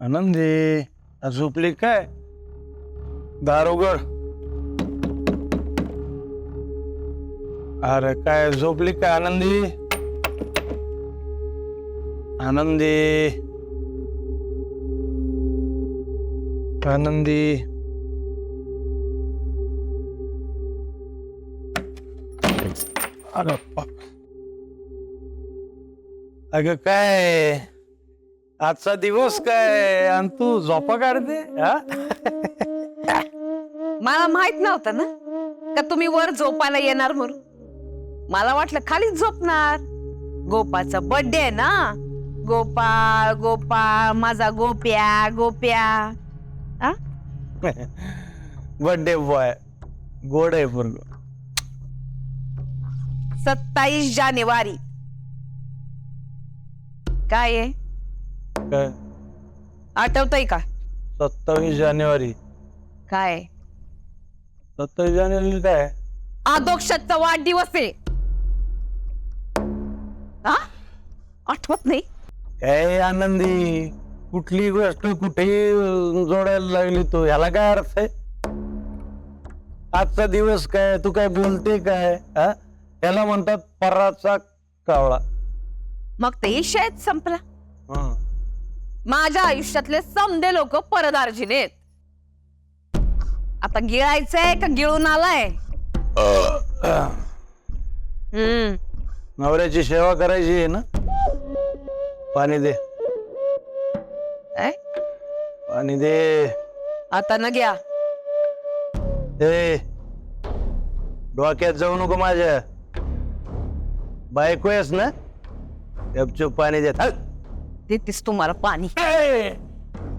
आनंदी झोपली काय? दार उघड. अरे काय झोपली काय आनंदी? आनंदी आनंदी अरे अगं काय आजचा दिवस काय आणि तू झोपा काढते हा? मला माहित नव्हतं ना का तुम्ही वर झोपायला येणार म्हणून. मला वाटलं खालीच झोपणार. गोपाचा बर्थडे आहे ना. गोपाळ गोपाळ माझा गोप्या गोप्या. बर्थडे बॉय गोड आहे पोरग. 27 जानेवारी काय आहे काय आठवतंय का? 27 जानेवारी काय 27 जानेवारी काय? आदोक्षाचा वाढदिवस आहे. हा आठवत नाही? काय आनंदी कुठली गोष्ट कुठेही जोडायला लागली तू. ह्याला काय अर्थ आहे? आजचा दिवस काय? तू काय बोलते काय? हा त्याला म्हणतात पराचा कावळा. मग ते शाळेत संपला. हं. माझ्या आयुष्यातले समदे लोक परदार्जिने आहेत. आता गिळायचंय का गिळून आलाय? नवऱ्याची सेवा करायची आहे ना. पाणी दे काय? पाणी दे. आता न घ्या. ए डोक्यात जाऊ नको माझ्या. बायको आहेस ना. गपचूप पाणी दे. देतेस तुम्हाला पाणी.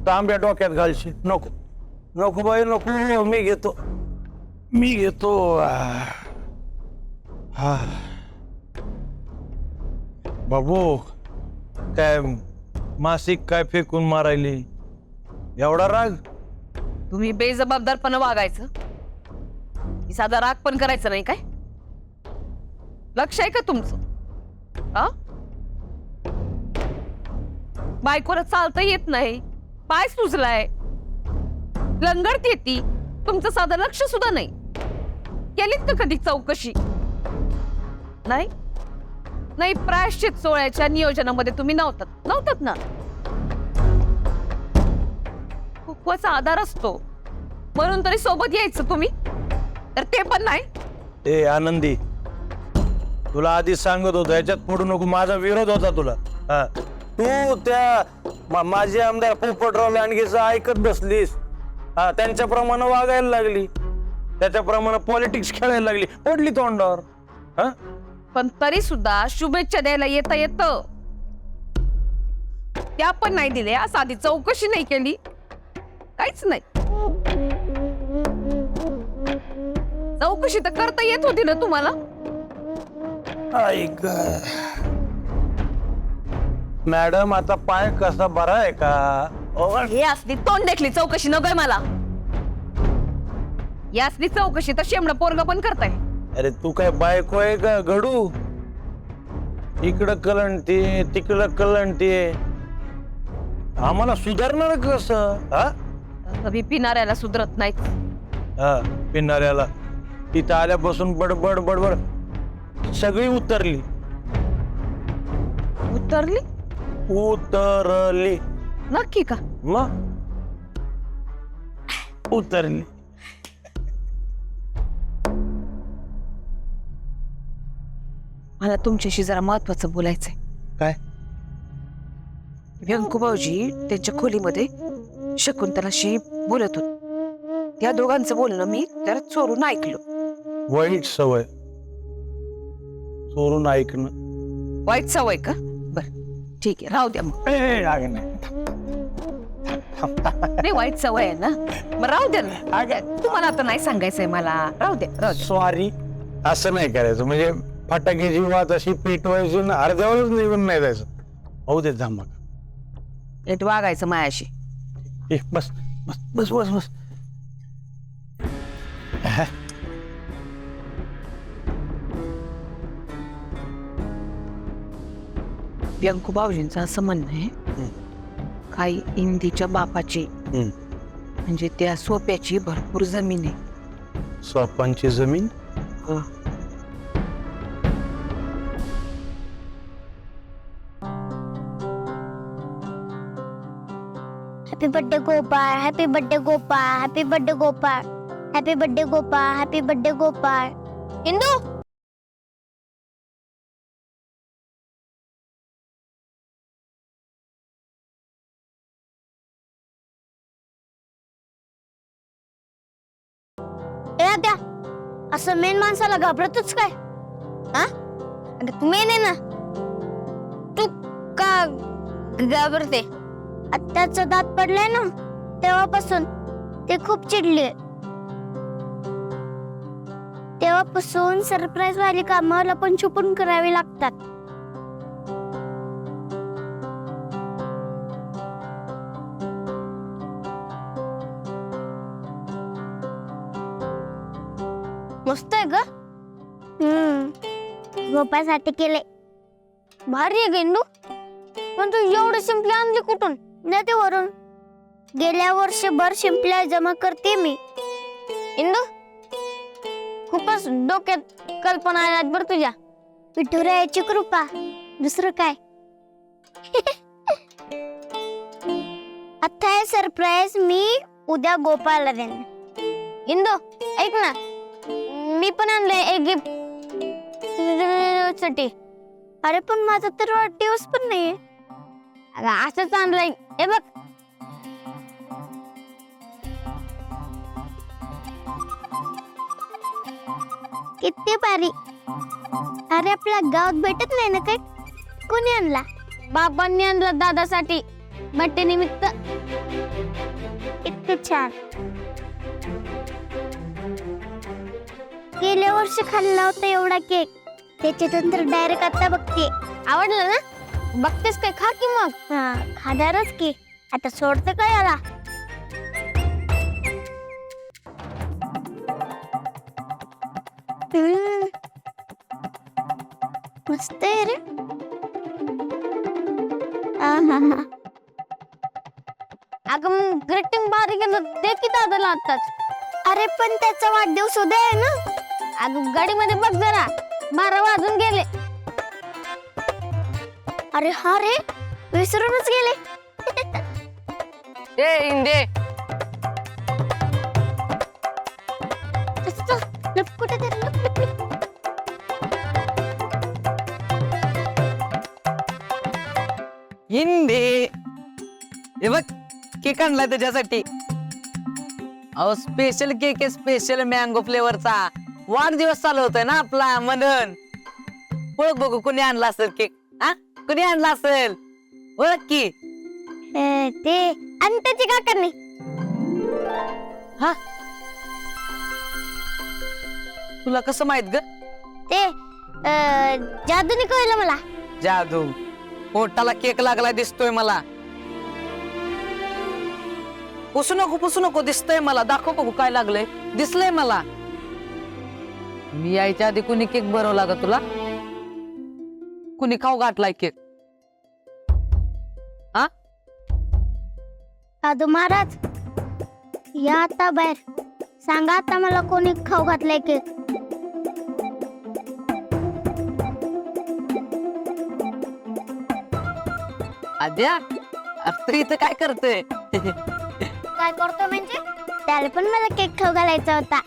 तांब्या डोक्यात घालशील. नको नको बाई नको. मी घेतो मी घेतो. हा बाबू काय मासिक काय फेकून मारायली? एवढा राग? तुम्ही बेजबाबदारपणे वागायचं. साधा राग पण करायचं नाही काय? लक्ष आहे का तुमचं? हा बायकोला चालता येत नाही. पाय सुजलाय. लंगडत येती. तुमचं साधं लक्ष सुद्धा नाही. केलीत का कधी चौकशी? नाही नाही. प्रायश्चित सोहळ्याच्या नियोजनामध्ये तुम्ही नव्हतात ना. कुकवाचा आधार असतो म्हणून तरी सोबत यायचं तुम्ही. तर ते पण नाही. ए आनंदी तुला आधी सांगत होतो याच्यात पडू नको. माझा विरोध होता तुला. हा तू त्या माझे आमदार पोपटराव लांडगेचं ऐकत बसलीस. हा त्यांच्याप्रमाणे वागायला लागली. त्याच्याप्रमाणे पॉलिटिक्स खेळायला लागली. पडली तोंडावर. हा पण तरी सुद्धा शुभेच्छा द्यायला येत त्या पण नाही दिल्या. साधी चौकशी नाही केली. काहीच नाही. चौकशी तर करता येत होती ना तुम्हाला. ऐक मॅडम आता पाय कसा बरा आहे का? हे असली तोंड देखली चौकशी नकोय मला. या असली चौकशी तर शेमडं पोरग पण करताय. अरे तू काय बायको आहे का घडू? इकडं कलंटी तिकडं कलंटी. आम्हाला सुधारणार कसं? हा कधी पिणाऱ्याला सुधरत नाहीत. हा पिणाऱ्याला तिथं आल्यापासून बडबड बडबड सगळी उतरली. उतरली? उतरली नक्की का? मग उतरली. मला तुमच्याशी जरा महत्वाचं बोलायचंय. काय? व्यंकू भाऊजी त्यांच्या खोलीमध्ये शकुंतलाशी बोलत होते. त्या दोघांचं बोलणं मी जरा चोरून ऐकलं. वाईट सवय चोरून ऐकणं. वाईट सवय का? बर ठीक आहे राहू द्या मग. नाही वाईट सवय आहे ना. मग राहू द्या ना. तुम्हाला आता नाही सांगायचंय मला. राहू द्या. सॉरी. असं नाही करायचं. म्हणजे फटाक्याची वात अशी पेटवायची ना अर्ध्यावरच निघून नाही जायचं. होऊ दे थांब. नीट वागायचं मायाशी. बस बस बस बस बस. व्यंकू भाऊजींचं असं म्हणणं आहे काही इंदीच्या बापाची हम्म. म्हणजे त्या सोप्याची भरपूर जमीन आहे. स्वापांची जमीन. Happy birthday Gopal, happy birthday Gopal, happy birthday Gopal, happy birthday Gopal, happy birthday Gopal. इंदू ए द्या असं मेन माणसाला घाबरतच काय? हा अगं तू मेन आहे ना, तू का घाबरते? आत्याचा दात पडलाय ना तेव्हापासून ते खूप चिडले. तेव्हापासून सरप्राईज वाली कामं लपून छुपून करावी लागतात. मस्त आहे ग. गोपासाठी केले. भारी आहे गेंडू. पण तू एवढे शिंपले आणले कुठून? नदीवरून. गेल्या वर्षभर शिंपल्या जमा करते मी. इंदू खूपच डोक्यात कल्पना आहेत बरं तुझ्या. विठुरायाची कृपा, दुसरं काय. आता हे सरप्राईज मी उद्या गोपाळला देणार. इंदू ऐक ना, मी पण आणलंय एक गिफ्ट साठी. अरे पण माझा तर वाढदिवस पण नाहीये. अगं असंच आणलंय, हे बघ. किती भारी. अरे आपल्या गावात भेटत नाही ना काय. कोणी आणला? बाबांनी आणला दादासाठी बर्थडे निमित्त. इतकं छान. गेल्या वर्षी खाल्ला होता एवढा केक, त्याच्यानंतर डायरेक्ट आता बघते. आवडलं ना? बघतेस काय? खा की मग. हा खाणारच की. आता सोडते काय याला. मस्त आहे रे. अगं ग्रीटिंग भारी केलं, दे की दादाला आताच. अरे पण त्याचा वाढदिवस उद्या आहे ना. अगं गाडीमध्ये बघ जरा, 12 वाजून गेले. अरे हा रे, विसरूनच गेले. ए इंदे, चल, लप कुठे तरी लप, लप, लप. हिंदी हे बघ, केक आणलाय त्याच्यासाठी. अहो स्पेशल केक आहे, स्पेशल मँगो फ्लेवरचा. वाढदिवस चालू होतोय ना आपला म्हणून. ओळख बघू कोणी आणला असेल केक. हा कोणी आणला असेल, ओळख की. ते अंताची काकांनी. हा तुला कसं माहित ग? ते जादूने कळलं मला. जादू. पोटाला केक लागला दिसतोय मला. पुसू नको दिसतंय मला. दाखव बघू काय लागलंय. दिसलंय मला. मी यायच्या आधी कुणी केक बनवला ग तुला? कुणी खाऊ घातलाय केक? हा साधू महाराज या आता बाहेर. सांगा आता मला कोणी खाऊ घातलाय केक. आद्या, अरे तू इथं काय करतोय? काय करतो म्हणजे? त्याला पण मला केक खाऊ घालायचा होता.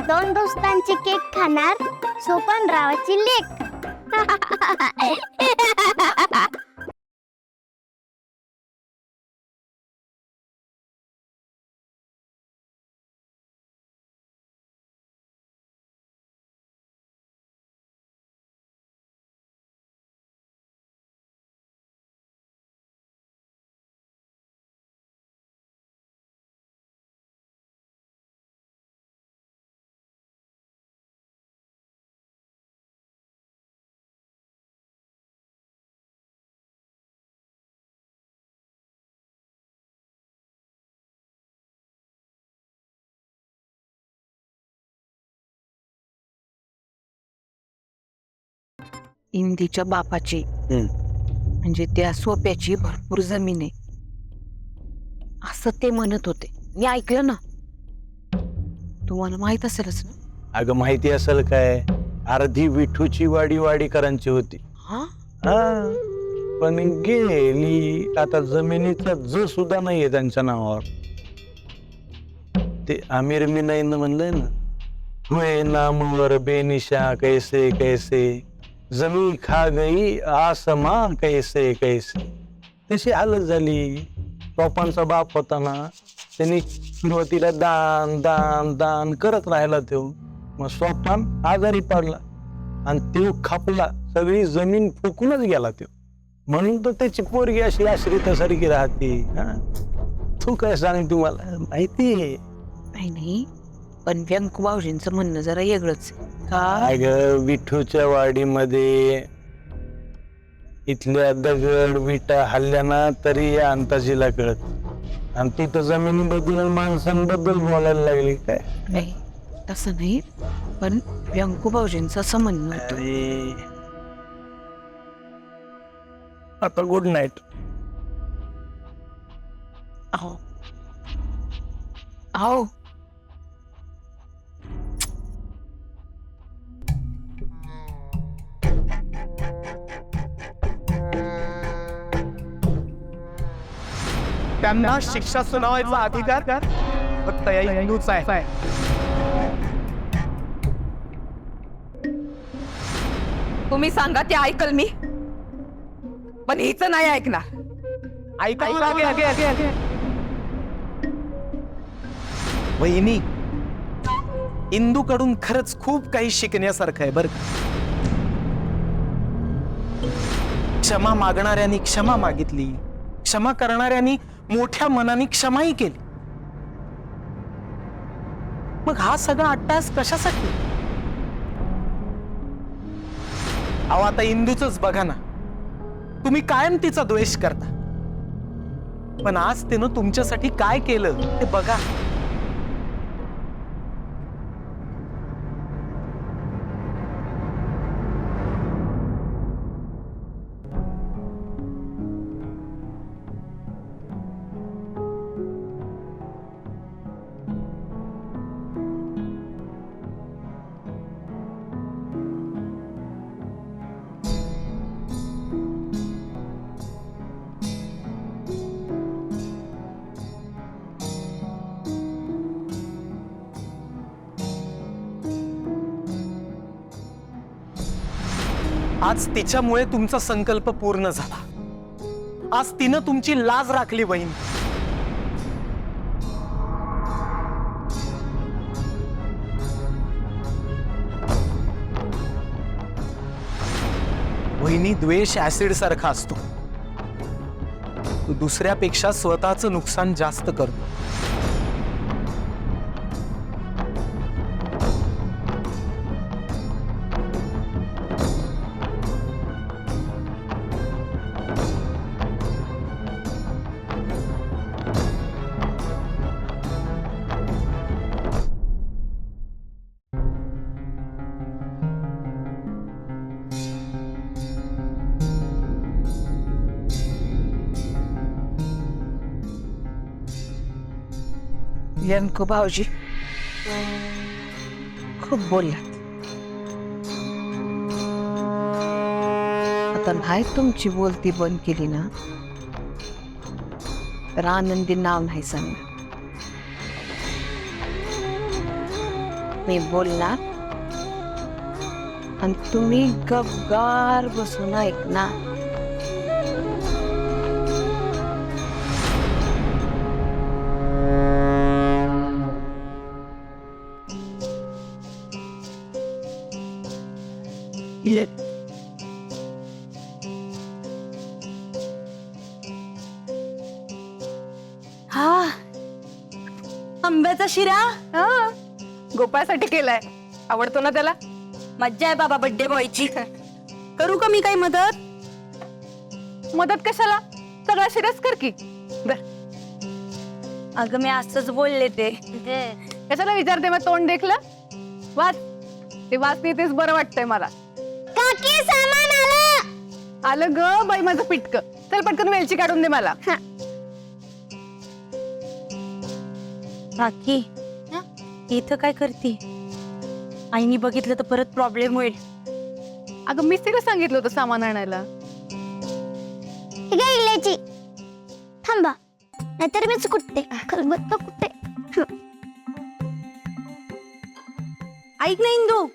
दोन दोस्तांची केक खाणार सोपानरावाची लेक. इंदीच्या बापाची म्हणजे त्या सोप्याची भरपूर जमीन आहे असं ते म्हणत होते. मी ऐकलं ना. तुम्हाला माहित असेलच ना. अगं माहिती असेल काय, अर्धी विठूची वाडीकरांची होती. हा हा पण गेली. आता जमिनीचा ज सुद्धा नाहीये त्यांच्या नावावर. ते आमिर मिनाईनं म्हणलंय ना, हुए नामवर बेनिशा कैसे कैसे, जमी खा गई आसमा कैसे कैसे. तशी हालत झाली. टोपांचा बाप होता ना, त्यांनी सुरुवातीला दान दान दान करत राहिला. तो मग सोपान आजारी पडला आणि तो खापला. सगळी जमीन फुकूनच गेला तो. म्हणून तर त्याची पोरगी अशी आश्रितासारखी राहते. तू काय सांग, तुम्हाला माहिती आहे नाही पण व्यंकू भाऊजींचं म्हणणं जरा वेगळंच. काय ग, विठूच्या वाडीमध्ये इथल्या दगड विटा हल्ल्या ना तरी या अंताजीला कळत. आणि तिथं जमिनीबद्दल माणसांबद्दल बोलायला लागली काय. नाही तसं नाही पण व्यंकू भाऊजींचं असं म्हणणं होतं. अरे आता गुड नाईट. अहो अहो त्यांना शिक्षा सुनावायचा अधिकार फक्त या हिंदूचा आहे. तुम्ही सांगा ते ऐकल मी पण हिचं नाही ऐकणार. ऐकावं लागेल. वहिनी, इंदूकडून खरंच खूप काही शिकण्यासारखं आहे बरं का. क्षमा मागणाऱ्यांनी क्षमा मागितली, क्षमा करणाऱ्यांनी मोठ्या मनाने क्षमाही केली. मग हा सगळा अट्टास कशासाठी? अहो आता इंदूच बघा ना, तुम्ही कायम तिचा द्वेष करता, पण आज तिनं तुमच्यासाठी काय केलं ते बघा. आज तिच्यामुळे तुमचा संकल्प पूर्ण झाला. आज तिनं तुमची लाज राखली बहीण. वहिनी, द्वेष ऍसिड सारखा असतो. तो दुसऱ्यापेक्षा स्वतःचं नुकसान जास्त करतो. व्यंकू भाऊजी खूप बोललात. आता नाही तुमची बोलती बंद केली ना तर आनंदी नाव नाही सांगणार. मी बोलणार आणि तुम्ही गपगार बसून ऐकणार. हा, आंब्याचा शिरा गोपाळसाठी केलाय. आवडतो ना त्याला. मज्जा आहे बाबा बर्थडे बॉयची. करू का मी काही मदत? मदत कशाला, सगळा शिरस कर की. अगं मी असंच बोलले ते. कशाला विचारते मग, तोंड देखलं. वाच ते वाचते तेच बरं वाटतंय मला. काकी सामान आलं ग बाई माझं पिटक. चल पटकन वेलची काढून दे मला. काकी इथं काय करते? आईनी बघितलं तर परत प्रॉब्लेम होईल. अगं मीच तिला सांगितलं होतं सामान आणायला. हे काय इलायची? थांबा, नाहीतर मीच कुठते खलबत्ता कुठे. ऐक ना इंदू,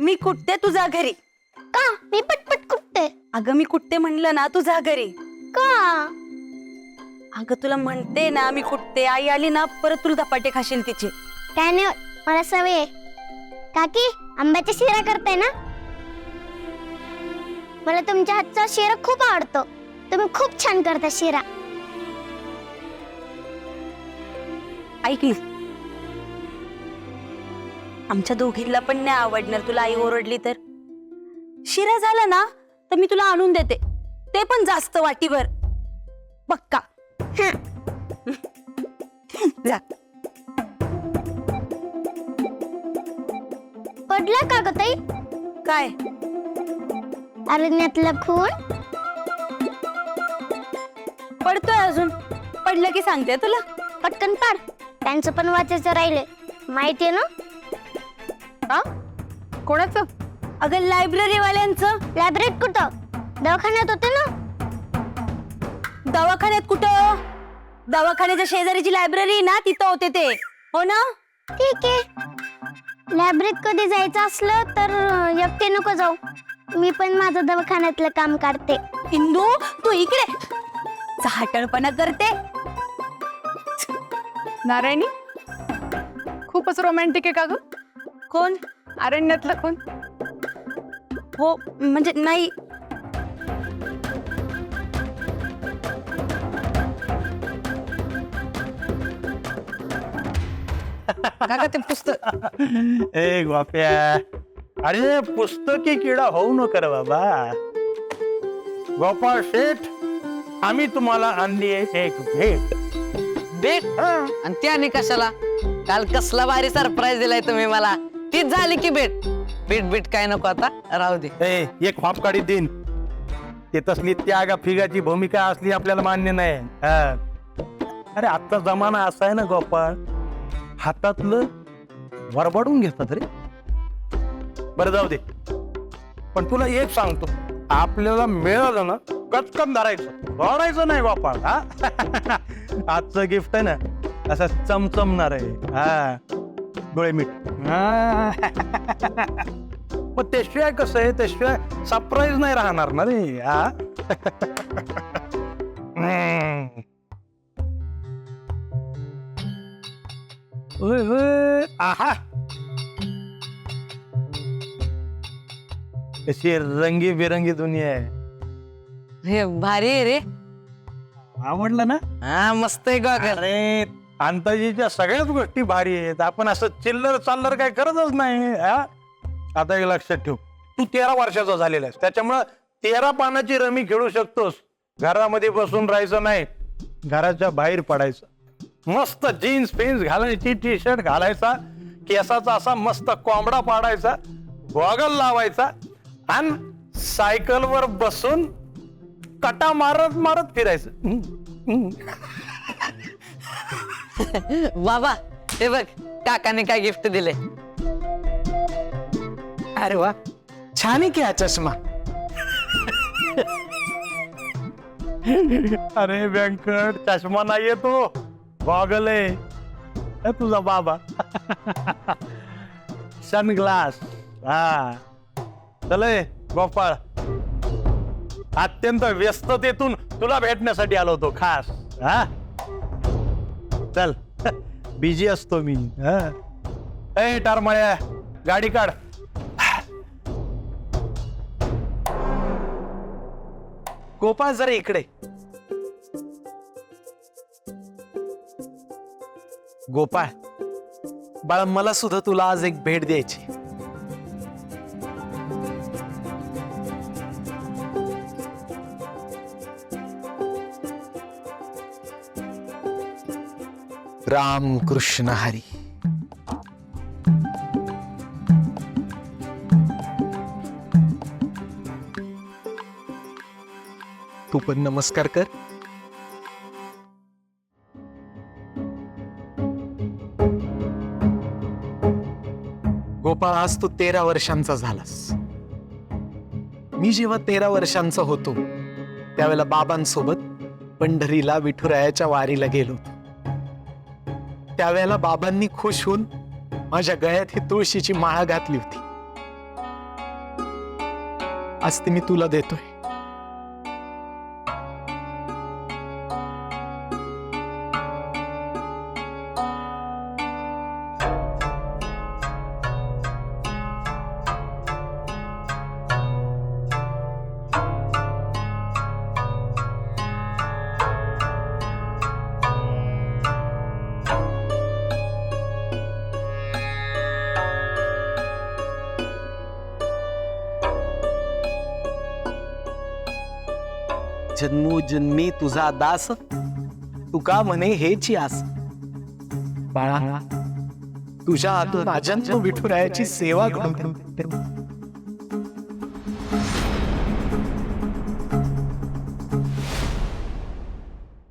मी कुठते तुझ्या घरी. का मी पटपट कुठते? अगं मी कुठते म्हणलं ना तुझ्या घरी. का? अगं तुला म्हणते ना मी कुठते. आई आली ना परत तुला धपाटे खाशील तिचे. काय नाही होत, मला सवय आहे. काकी आंब्याच्या शिरा करताय ना? मला तुमच्या हातचा शिरा खूप आवडतो. तुम्ही खूप छान करता शिरा. ऐक ना, आमच्या दोघींना पण नाही आवडणार तुला आई ओरडली तर. शिरा झाला ना तर मी तुला आणून देते, ते पण जास्त वाटीभर. पक्का. जा. पडला का ग ताई? काय? अरण्यातला खून. पडतोय अजून? पडलं की सांगते तुला. पटकन पाड, त्यांचं पण वाचायचं राहिले. माहितीये ना? हा कोणाचं? अगं लायब्ररी वाल्यांचं. लायब्ररीत कुठं? दवाखान्यात होते ना? दवाखान्यात कुठं? दवाखान्याच्या शेजारीची लायब्ररी आहे ना, तिथं होते ते. हो ना? ठीक आहे. लायब्ररीत कधी जायचं असलं तर एकटे नको जाऊ. मी पण माझं दवाखान्यातलं काम करते. इंदू तू इकडे चाहटळपणा करते. नारायणी खूपच रोमॅन्टिक आहे का ग? कोण? अरण्यातला खून. हो म्हणजे नाही. काका ते पुस्तक. ए गोप्या, अरे पुस्तकी किडा होऊ नका रे बाबा. गोपाळ शेठ, आम्ही तुम्हाला आणली आहे एक भेट. भेट? आणि त्याने कशाला? काल कसला भारी सरप्राईज दिलाय तुम्ही मला. तीच झाली की भेट. भेट काय नको आता, राहू दे. ए, एक हॉप काढी देईन. ते तसली त्यागा फिगाची भूमिका असली आपल्याला मान्य नाही. हा. अरे आजचा जमाना असा आहे ना गोपाळ, हातातलं वरबडून घेतात रे. बरं जाऊ दे, पण तुला एक सांगतो, आपल्याला मिळालं ना कचकन धरायचं, वाढायचं नाही गोपाळ. हा आजचं गिफ्ट आहे ना असं चमचमणार आहे. हा डोळे मीठ. पण त्याशिवाय कसं आहे, त्याशिवाय सरप्राईज नाही राहणार ना रे. हा होय होय. आहा, कशी रंगी बिरंगी दुनिया आहे. हे भारी आहे रे. आवडलं ना? हा मस्त आहे गॉगल. अरे अंताजीच्या सगळ्याच गोष्टी भारी आहेत. आपण असं चिल्लर चाललर काय करतच नाही. हा आता एक लक्षात ठेव, तू 13 वर्षाचा झालेला आहेस, त्याच्यामुळं 13 पानाची रमी खेळू शकतोस. घरामध्ये बसून राहायचं नाही, घराच्या बाहेर पडायचं. मस्त जीन्स पेन्स घालायची, टी शर्ट घालायचा, केसाचा असा मस्त कोंबडा पाडायचा, गॉगल लावायचा आणि सायकलवर बसून कटा मारत मारत फिरायचं. बाबा हे बघ, काकाने काय गिफ्ट दिले. अरे वा, छान आहे की हा चष्मा. अरे व्यंकट, चष्मा नाहीये तो, गॉगल आहे. हे तुझा बाबा. सनग्लास. हा चल गोपाळ, अत्यंत व्यस्ततेतून तुला भेटण्यासाठी आलो होतो खास. हा चल, बिझी असतो मी. हा ए टारमळ्या, गाडी काढ. गोपाळ जरा इकडे. गोपाळ बाळा, मला सुद्धा तुला आज एक भेट द्यायची. राम कृष्ण हरी. तू पण नमस्कार कर. गोपाळ, आज तू 13 वर्षांचा झालास. मी जेव्हा 13 वर्षांचा होतो त्यावेळेला बाबांसोबत पंढरीला विठुरायाच्या वारीला गेलो होतो. त्यावेळेला बाबांनी खुश होऊन माझ्या गळ्यात ही तुळशीची माळा घातली होती. आज ती मी तुला देतोय. जन्मोजन्मी तुझा दास, तुका म्हणे हेची आस. बाळा, तुझ्या हातून अजन्म विठुरायाची सेवा घडवतो.